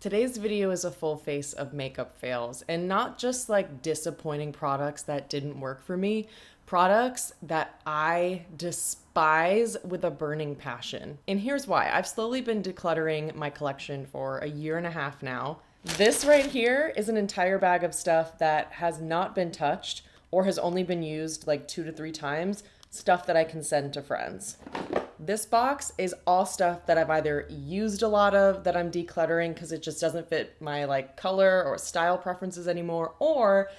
Today's video is a full face of makeup fails, and not just like disappointing products that didn't work for me, products that I despise with a burning passion. And here's why. I've slowly been decluttering my collection for a year and a half now. This right here is an entire bag of stuff that has not been touched or has only been used like 2 to 3 times, stuff that I can send to friends. This box is all stuff that I've either used a lot of that I'm decluttering because it just doesn't fit my like color or style preferences anymore, or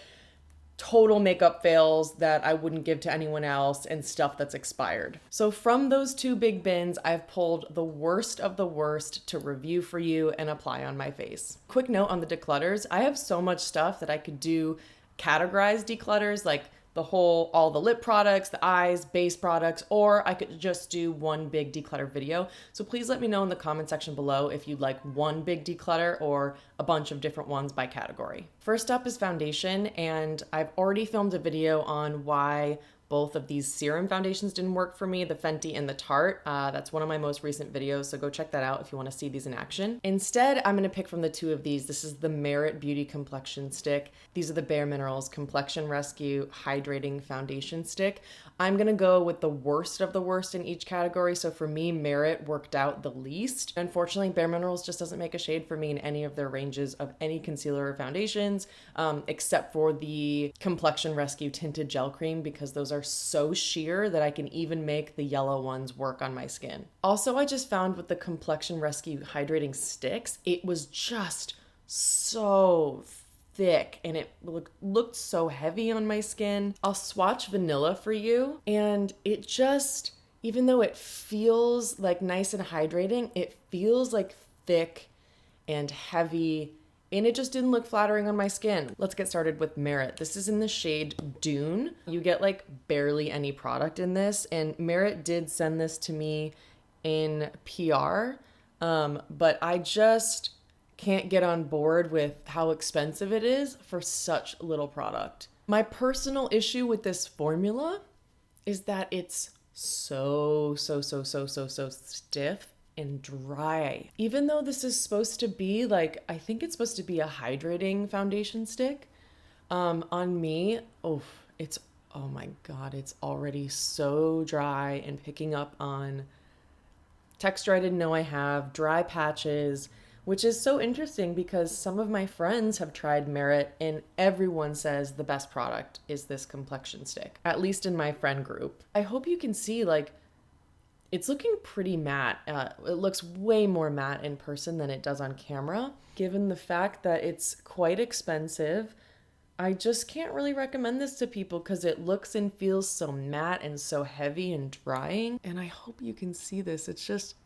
total makeup fails that I wouldn't give to anyone else and stuff that's expired. So from those 2 big bins, I've pulled the worst of the worst to review for you and apply on my face. Quick note on the declutters, I have so much stuff that I could do categorized declutters, like all the lip products, the eyes, base products, or I could just do one big declutter video. So please let me know in the comment section below if you'd like one big declutter or a bunch of different ones by category. First up is foundation, and I've already filmed a video on why both of these Serum foundations didn't work for me, the Fenty and the Tarte. That's one of my most recent videos, so go check that out if you want to see these in action. Instead, I'm going to pick from the 2 of these. This is the Merit Beauty Complexion Stick. These are the Bare Minerals Complexion Rescue Hydrating Foundation Stick. I'm going to go with the worst of the worst in each category, so for me, Merit worked out the least. Unfortunately, Bare Minerals just doesn't make a shade for me in any of their ranges of any concealer or foundations, except for the Complexion Rescue Tinted Gel Cream, because those are so sheer that I can even make the yellow ones work on my skin. Also, I just found with the Complexion Rescue Hydrating Sticks, it was just so thick and it looked so heavy on my skin. I'll swatch vanilla for you, and it just, even though it feels like nice and hydrating, it feels like thick and heavy, and it just didn't look flattering on my skin. Let's get started with Merit. This is in the shade Dune. You get like barely any product in this, and Merit did send this to me in PR, but I just can't get on board with how expensive it is for such little product. My personal issue with this formula is that it's so stiff and dry. Even though this is supposed to be like, I think it's supposed to be a hydrating foundation stick, on me, oh my God, it's already so dry and picking up on texture I didn't know I have, dry patches, which is so interesting because some of my friends have tried Merit and everyone says the best product is this complexion stick, at least in my friend group. I hope you can see, like, it's looking pretty matte. It looks way more matte in person than it does on camera. Given the fact that it's quite expensive, I just can't really recommend this to people because it looks and feels so matte and so heavy and drying. And I hope you can see this. It's just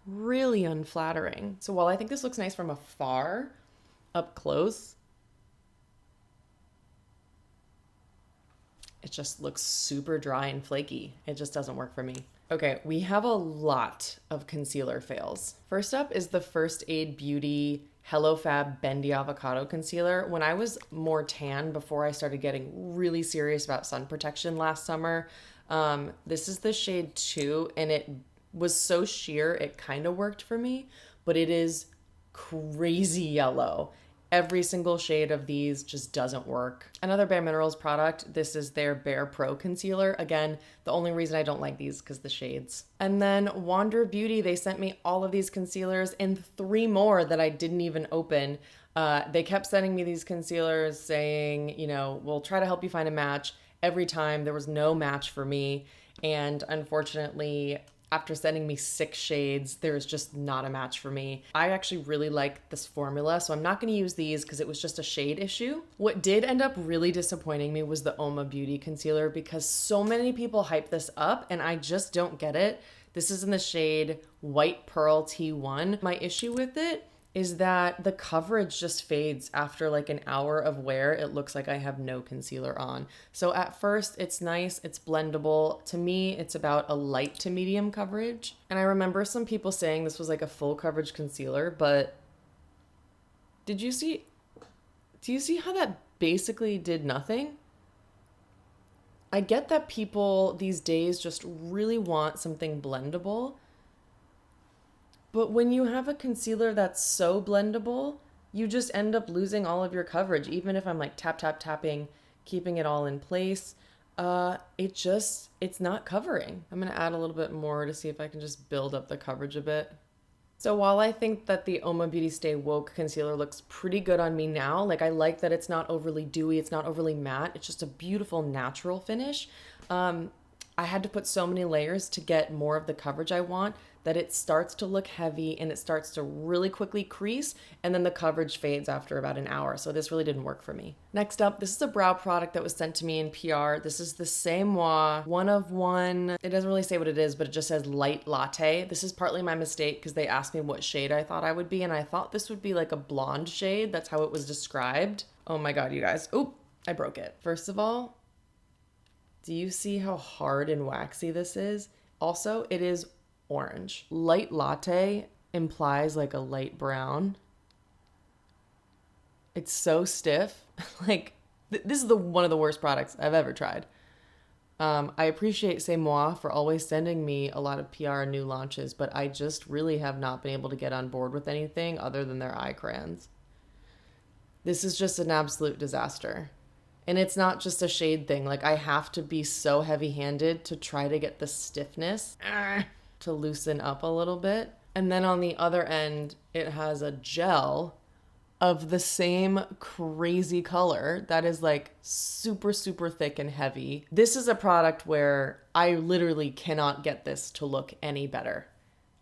really unflattering. So while I think this looks nice from afar, up close, it just looks super dry and flaky. It just doesn't work for me. Okay, we have a lot of concealer fails. First up is the First Aid Beauty Hello Fab Bendy Avocado Concealer. When I was more tan, before I started getting really serious about sun protection last summer, this is the shade 2, and it was so sheer it kind of worked for me, but it is crazy yellow. Every single shade of these just doesn't work. Another Bare Minerals product, this is their Bare Pro Concealer. Again, the only reason I don't like these is because the shades. And then Wander Beauty, they sent me all of these concealers and 3 more that I didn't even open. They kept sending me these concealers saying, you know, we'll try to help you find a match. Every time there was no match for me. And unfortunately, after sending me 6 shades, there's just not a match for me. I actually really like this formula, so I'm not going to use these because it was just a shade issue. What did end up really disappointing me was the Uoma Beauty Concealer because so many people hype this up and I just don't get it. This is in the shade White Pearl T1. My issue with it is that the coverage just fades after like an hour of wear. It looks like I have no concealer on. So at first it's nice, it's blendable. To me, it's about a light to medium coverage. And I remember some people saying this was like a full coverage concealer, but do you see how that basically did nothing? I get that people these days just really want something blendable, But when you have a concealer that's so blendable, you just end up losing all of your coverage. Even if I'm like tap, tap, tapping, keeping it all in place, it's not covering. I'm going to add a little bit more to see if I can just build up the coverage a bit. So while I think that the Uoma Beauty Stay Woke concealer looks pretty good on me now, like I like that it's not overly dewy, it's not overly matte, it's just a beautiful natural finish. I had to put so many layers to get more of the coverage I want that it starts to look heavy and it starts to really quickly crease, and then the coverage fades after about an hour. So this really didn't work for me. Next up, this is a brow product that was sent to me in PR. This is the Serum one of one. It doesn't really say what it is, but it just says light latte. This is partly my mistake because they asked me what shade I thought I would be, and I thought this would be like a blonde shade. That's how it was described. Oh my God, you guys. Oop, I broke it. First of all, do you see how hard and waxy this is? Also, it is orange. Light latte implies like a light brown. It's so stiff. Like, this is one of the worst products I've ever tried. I appreciate C'est Moi for always sending me a lot of PR and new launches, but I just really have not been able to get on board with anything other than their eye crayons. This is just an absolute disaster. And it's not just a shade thing. Like, I have to be so heavy-handed to try to get the stiffness to loosen up a little bit. And then on the other end, it has a gel of the same crazy color that is like super, super thick and heavy. This is a product where I literally cannot get this to look any better.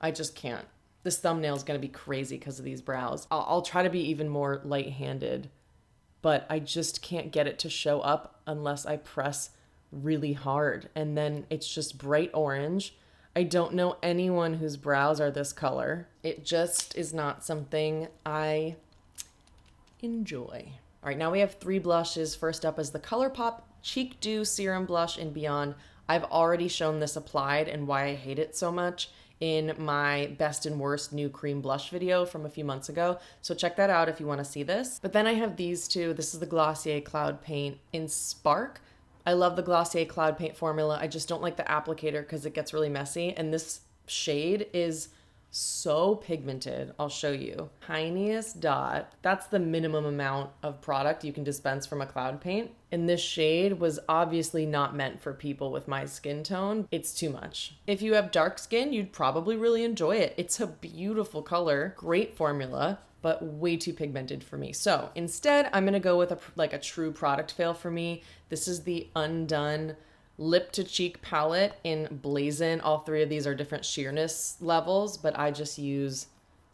I just can't. This thumbnail is going to be crazy because of these brows. I'll try to be even more light-handed, but I just can't get it to show up unless I press really hard. And then it's just bright orange. I don't know anyone whose brows are this color. It just is not something I enjoy. All right, now we have 3 blushes. First up is the Colourpop Cheek Dew Serum Blush in Beyond. I've already shown this applied and why I hate it so much in my best and worst new cream blush video from a few months ago. So check that out if you want to see this. But then I have these two. This is the Glossier Cloud Paint in Spark. I love the Glossier Cloud Paint formula. I just don't like the applicator because it gets really messy. And this shade is so pigmented. I'll show you. Tiniest dot. That's the minimum amount of product you can dispense from a cloud paint. And this shade was obviously not meant for people with my skin tone. It's too much. If you have dark skin, you'd probably really enjoy it. It's a beautiful color, great formula, but way too pigmented for me. So instead, I'm gonna go with a true product fail for me. This is the Undone Lip to Cheek palette in Blazen. All 3 of these are different sheerness levels, but I just use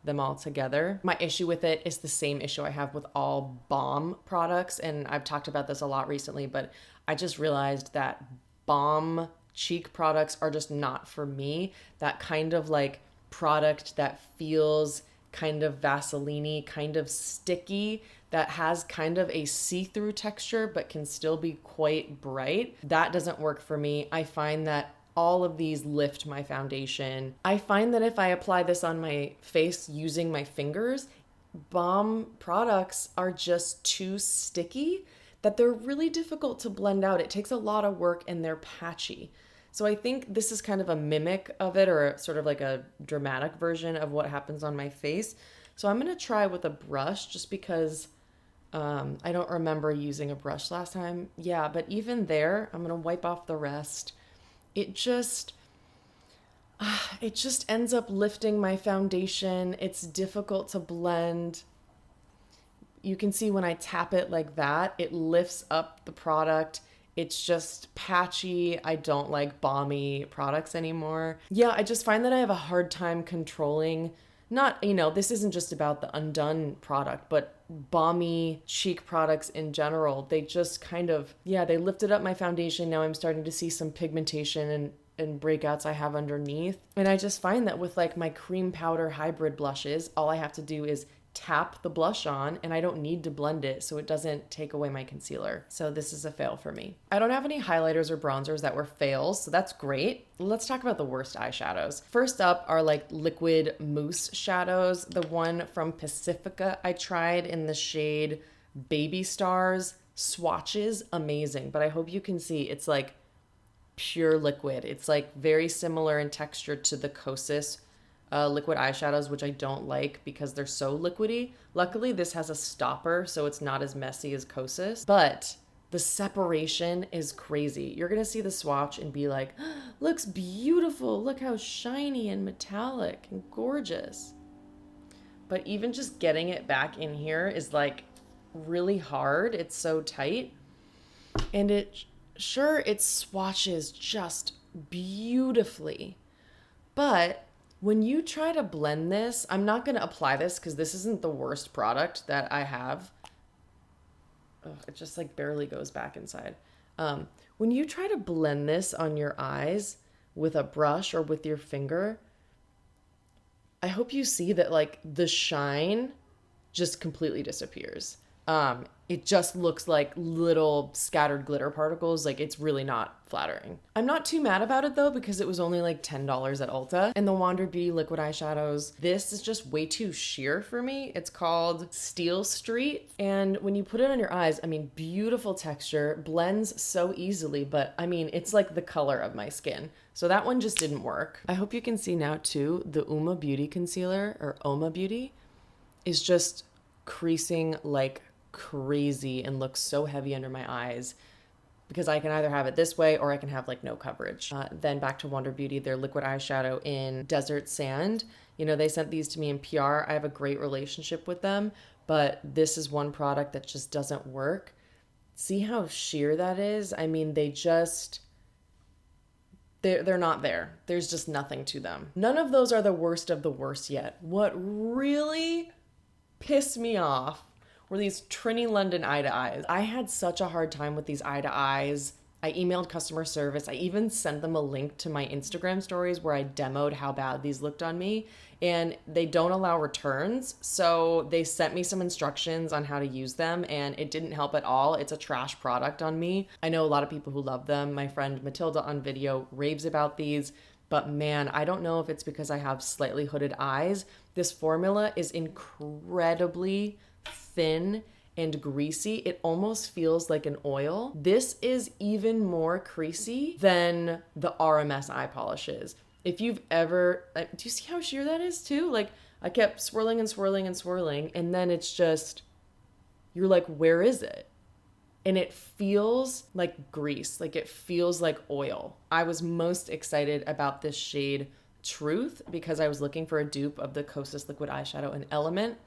them all together. My issue with it is the same issue I have with all balm products, and I've talked about this a lot recently, but I just realized that balm cheek products are just not for me. That kind of like product that feels kind of Vaseline-y, kind of sticky, that has kind of a see-through texture but can still be quite bright. That doesn't work for me. I find that all of these lift my foundation. I find that if I apply this on my face using my fingers, balm products are just too sticky that they're really difficult to blend out. It takes a lot of work and they're patchy. So I think this is kind of a mimic of it, or sort of like a dramatic version of what happens on my face. So I'm gonna try with a brush just because I don't remember using a brush last time. Yeah, but even there, I'm gonna wipe off the rest. It just ends up lifting my foundation. It's difficult to blend. You can see when I tap it like that, it lifts up the product. It's just patchy. I don't like balmy products anymore. Yeah, I just find that I have a hard time controlling, not, this isn't just about the Undone product, but balmy cheek products in general. They just kind of, they lifted up my foundation. Now I'm starting to see some pigmentation and breakouts I have underneath. And I just find that with like my cream powder hybrid blushes, all I have to do is tap the blush on and I don't need to blend it, so it doesn't take away my concealer. So this is a fail for me. I don't have any highlighters or bronzers that were fails, so that's great. Let's talk about the worst eyeshadows. First up are like liquid mousse shadows. The one from Pacifica I tried in the shade Baby Stars. Swatches, amazing, but I hope you can see it's like pure liquid. It's like very similar in texture to the Kosas liquid eyeshadows, which I don't like because they're so liquidy. Luckily, this has a stopper, so it's not as messy as Kosas. But the separation is crazy. You're going to see the swatch and be like, looks beautiful. Look how shiny and metallic and gorgeous. But even just getting it back in here is like really hard. It's so tight. And it swatches just beautifully. But when you try to blend this, I'm not going to apply this because this isn't the worst product that I have. Oh, it just like barely goes back inside. When you try to blend this on your eyes with a brush or with your finger, I hope you see that like the shine just completely disappears. It just looks like little scattered glitter particles. Like it's really not flattering. I'm not too mad about it though, because it was only like $10 at Ulta. And the Wander Beauty liquid eyeshadows, this is just way too sheer for me. It's called Steel Street. And when you put it on your eyes, I mean, beautiful texture, blends so easily, but I mean, it's like the color of my skin. So that one just didn't work. I hope you can see now too, the Uoma Beauty concealer, or Uoma Beauty, is just creasing like crazy and looks so heavy under my eyes, because I can either have it this way or I can have like no coverage. Then back to Wander Beauty, their liquid eyeshadow in Desert Sand. You know, they sent these to me in PR. I have a great relationship with them, but this is one product that just doesn't work. See how sheer that is? I mean, they're not there. There's just nothing to them. None of those are the worst of the worst yet. What really pissed me off were these Trinny London eye to eyes. I had such a hard time with these eye to eyes. I emailed customer service. I even sent them a link to my Instagram stories where I demoed how bad these looked on me, and they don't allow returns. So they sent me some instructions on how to use them, and it didn't help at all. It's a trash product on me. I know a lot of people who love them. My friend Matilda on video raves about these, but man, I don't know if it's because I have slightly hooded eyes. This formula is incredibly thin and greasy. It almost feels like an oil. This is even more creasy than the RMS eye polishes. If you've ever, do you see how sheer that is too? Like I kept swirling and swirling and swirling, and then it's just, you're like, where is it? And it feels like grease, like it feels like oil. I was most excited about this shade Truth because I was looking for a dupe of the Kosas liquid eyeshadow in Element.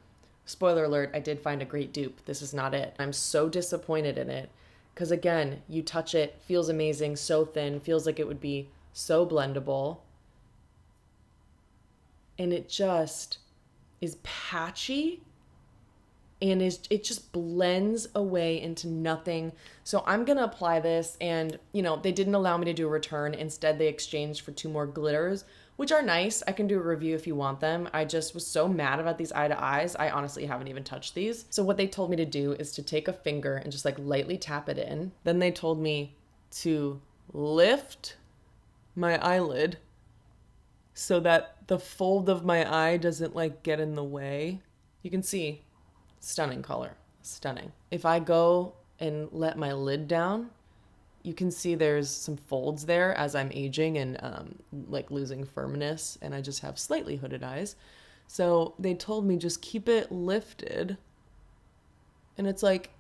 Spoiler alert, I did find a great dupe. This is not it. I'm so disappointed in it because again, you touch it, feels amazing, so thin, feels like it would be so blendable. And it just is patchy and it just blends away into nothing. So I'm going to apply this, and they didn't allow me to do a return. Instead, they exchanged for 2 more glitters, which are nice. I can do a review if you want them. I just was so mad about these eye to eyes. I honestly haven't even touched these. So what they told me to do is to take a finger and just like lightly tap it in. Then they told me to lift my eyelid so that the fold of my eye doesn't like get in the way. You can see, stunning color, stunning. If I go and let my lid down, you can see there's some folds there as I'm aging and like losing firmness, and I just have slightly hooded eyes. So they told me just keep it lifted. And it's like,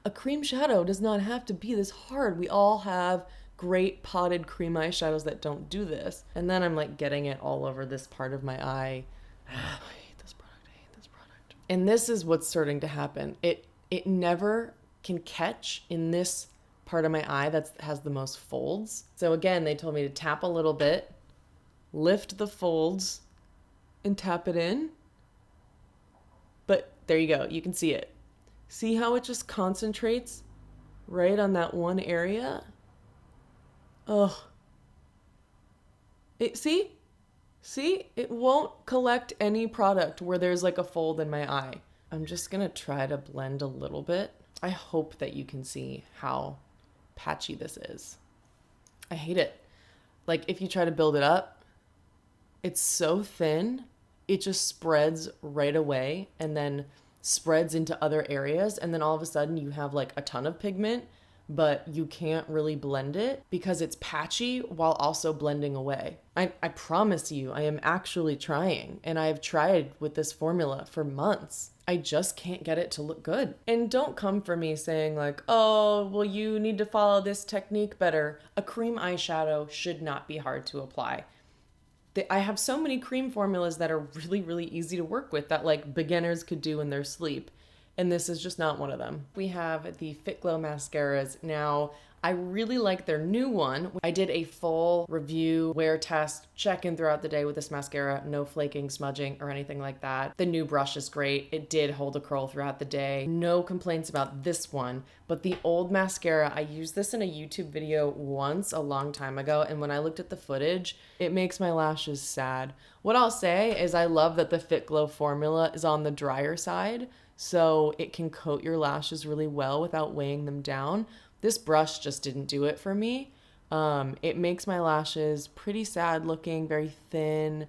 a cream shadow does not have to be this hard. We all have great potted cream eyeshadows that don't do this. And then I'm like getting it all over this part of my eye. I hate this product. And this is what's starting to happen. It never can catch in this part of my eye that has the most folds. So again, they told me to tap a little bit, lift the folds, and tap it in. But there you go. You can see it. See how it just concentrates right on that one area? Oh. See, it won't collect any product where there's like a fold in my eye. I'm just gonna try to blend a little bit. I hope that you can see how patchy this is. I hate it. Like if you try to build it up, it's so thin, it just spreads right away and then spreads into other areas, and then all of a sudden you have like a ton of pigment, but you can't really blend it because it's patchy while also blending away. I promise you, I am actually trying, and I've tried with this formula for months. I just can't get it to look good. And don't come for me saying like, oh, well, you need to follow this technique better. A cream eyeshadow should not be hard to apply. I have so many cream formulas that are really, really easy to work with that like beginners could do in their sleep. And this is just not one of them. We have the Fitglow mascaras. Now, I really like their new one. I did a full review, wear test, check in throughout the day with this mascara. No flaking, smudging, or anything like that. The new brush is great. It did hold a curl throughout the day. No complaints about this one. But the old mascara, I used this in a YouTube video once a long time ago. And when I looked at the footage, it makes my lashes sad. What I'll say is I love that the Fitglow formula is on the drier side, so it can coat your lashes really well without weighing them down. This brush just didn't do it for me. It makes my lashes pretty sad looking, very thin.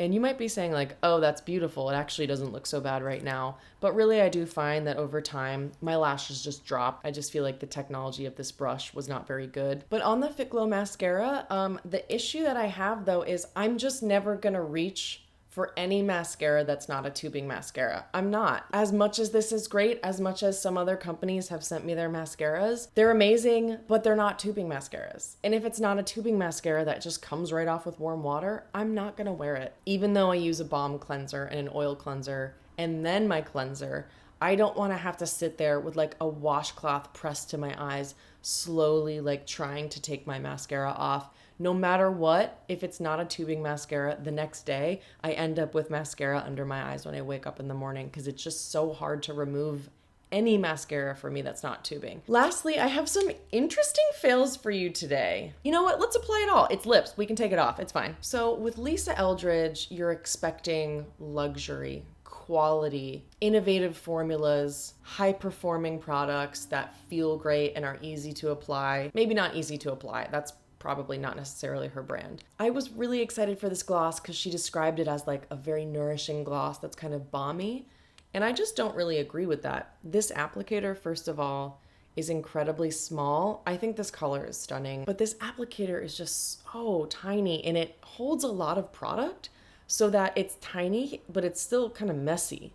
And you might be saying like, oh, that's beautiful. It actually doesn't look so bad right now. But really, I do find that over time, my lashes just drop. I just feel like the technology of this brush was not very good. But on the Fitglow mascara, the issue that I have though is I'm just never gonna reach for any mascara that's not a tubing mascara. I'm not. As much as this is great, as much as some other companies have sent me their mascaras, they're amazing, but they're not tubing mascaras. And if it's not a tubing mascara that just comes right off with warm water, I'm not gonna wear it. Even though I use a balm cleanser and an oil cleanser and then my cleanser, I don't wanna have to sit there with like a washcloth pressed to my eyes, slowly like trying to take my mascara off. No matter what, if it's not a tubing mascara, the next day I end up with mascara under my eyes when I wake up in the morning because it's just so hard to remove any mascara for me that's not tubing. Lastly, I have some interesting fails for you today. You know what? Let's apply it all. It's lips. We can take it off. It's fine. So with Lisa Eldridge, you're expecting luxury, quality, innovative formulas, high-performing products that feel great and are easy to apply. Maybe not easy to apply. That's probably not necessarily her brand. I was really excited for this gloss because she described it as like a very nourishing gloss that's kind of balmy. And I just don't really agree with that. This applicator, first of all, is incredibly small. I think this color is stunning, but this applicator is just so tiny and it holds a lot of product so that it's tiny, but it's still kind of messy.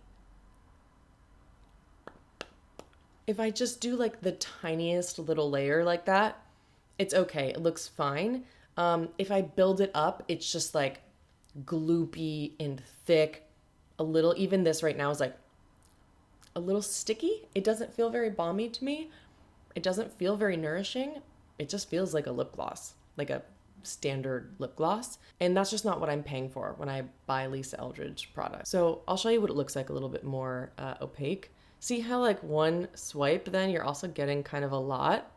If I just do like the tiniest little layer like that, it's okay. It looks fine. If I build it up, it's just like gloopy and thick. A little, even this right now is like a little sticky. It doesn't feel very balmy to me. It doesn't feel very nourishing. It just feels like a lip gloss, like a standard lip gloss. And that's just not what I'm paying for when I buy Lisa Eldridge products. So I'll show you what it looks like a little bit more opaque. See how like one swipe, then you're also getting kind of a lot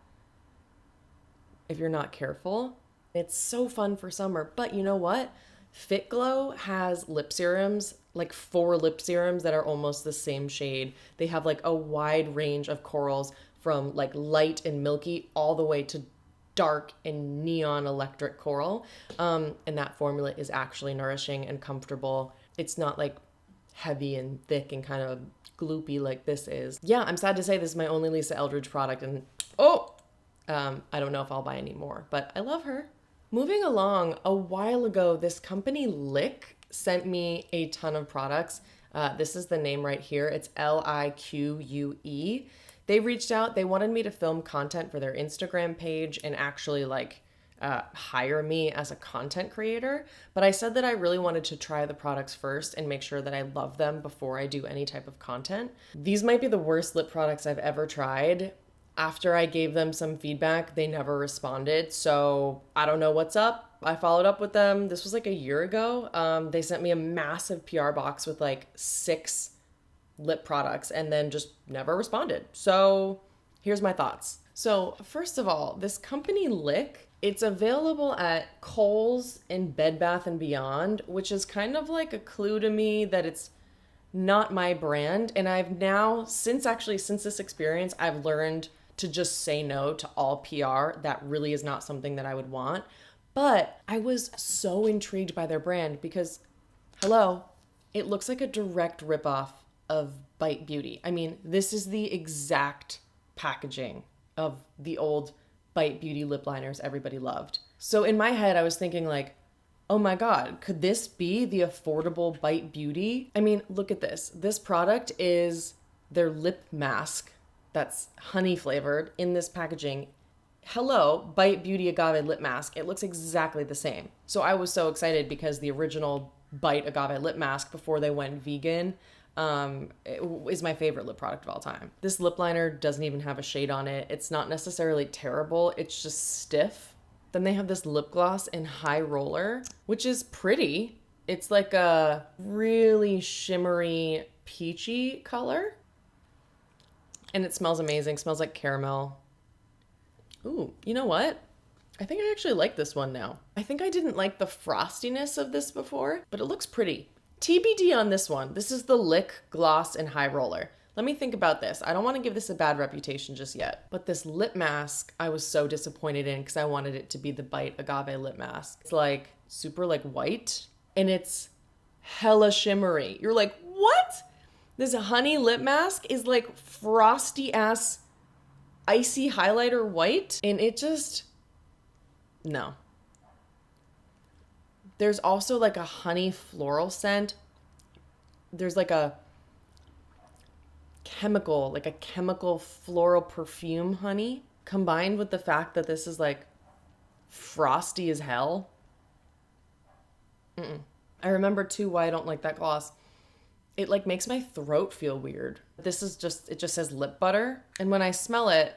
if you're not careful. It's so fun for summer. But you know what? Fitglow has lip serums, like 4 lip serums that are almost the same shade. They have like a wide range of corals from like light and milky all the way to dark and neon electric coral. And that formula is actually nourishing and comfortable. It's not like heavy and thick and kind of gloopy like this is. Yeah, I'm sad to say this is my only Lisa Eldridge product, and I don't know if I'll buy any more, but I love her. Moving along, a while ago, this company Lique sent me a ton of products. This is the name right here. It's Lique. They reached out. They wanted me to film content for their Instagram page and actually like hire me as a content creator. But I said that I really wanted to try the products first and make sure that I love them before I do any type of content. These might be the worst lip products I've ever tried. After I gave them some feedback, they never responded. So I don't know what's up. I followed up with them. This was like a year ago. They sent me a massive PR box with like 6 lip products and then just never responded. So here's my thoughts. So first of all, this company Lique, it's available at Kohl's and Bed Bath & Beyond, which is kind of like a clue to me that it's not my brand. And I've now, since this experience, I've learned to just say no to all PR. That really is not something that I would want. But I was so intrigued by their brand because, hello, it looks like a direct ripoff of Bite Beauty. I mean, this is the exact packaging of the old Bite Beauty lip liners everybody loved. So in my head, I was thinking like, oh my God, could this be the affordable Bite Beauty? I mean, look at this. This product is their lip mask that's honey flavored in this packaging. Hello, Bite Beauty Agave lip mask. It looks exactly the same. So I was so excited because the original Bite Agave lip mask before they went vegan is my favorite lip product of all time. This lip liner doesn't even have a shade on it. It's not necessarily terrible. It's just stiff. Then they have this lip gloss in High Roller, which is pretty. It's like a really shimmery, peachy color. And it smells amazing. It smells like caramel. Ooh, you know what? I think I actually like this one now. I think I didn't like the frostiness of this before, but it looks pretty. TBD on this one. This is the Lique Gloss in High Roller. Let me think about this. I don't want to give this a bad reputation just yet, but this lip mask I was so disappointed in because I wanted it to be the Bite Agave lip mask. It's like super like white and it's hella shimmery. You're like, what? This honey lip mask is like frosty ass icy highlighter white and it just, no. There's also like a honey floral scent. There's like a chemical floral perfume honey combined with the fact that this is like frosty as hell. I remember too why I don't like that gloss. It like makes my throat feel weird. This is just, it just says lip butter. And when I smell it,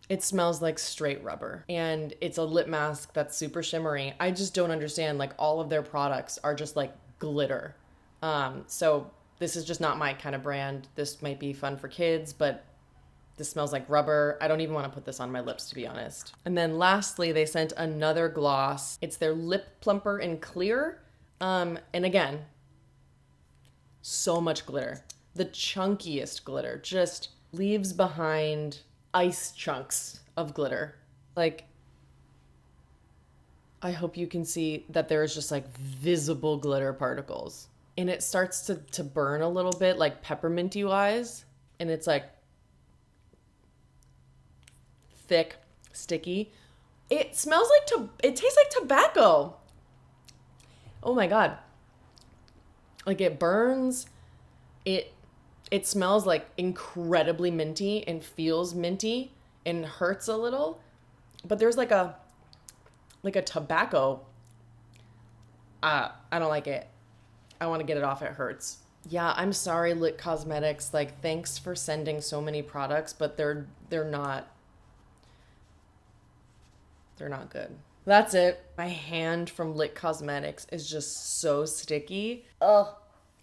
it smells like straight rubber. And it's a lip mask that's super shimmery. I just don't understand, like all of their products are just like glitter. So this is just not my kind of brand. This might be fun for kids, but this smells like rubber. I don't even want to put this on my lips, to be honest. And then lastly, they sent another gloss. It's their Lip Plumper in Clear. And again, so much glitter. The chunkiest glitter. Just leaves behind ice chunks of glitter. Like, I hope you can see that there is just like visible glitter particles. And it starts to burn a little bit, like pepperminty wise. And it's like thick, sticky. It smells like, it tastes like tobacco. Oh my God. Like it burns. It smells like incredibly minty and feels minty and hurts a little. But there's like a tobacco. I don't like it. I want to get it off. It hurts. Yeah, I'm sorry, Lique Cosmetics. Like, thanks for sending so many products, but they're not good. That's it. My hand from Lique Cosmetics is just so sticky. Ugh.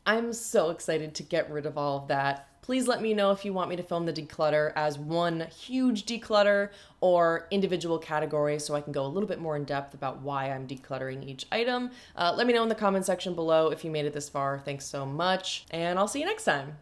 I'm so excited to get rid of all of that. Please let me know if you want me to film the declutter as one huge declutter or individual categories so I can go a little bit more in depth about why I'm decluttering each item. Let me know in the comment section below if you made it this far. Thanks so much, and I'll see you next time.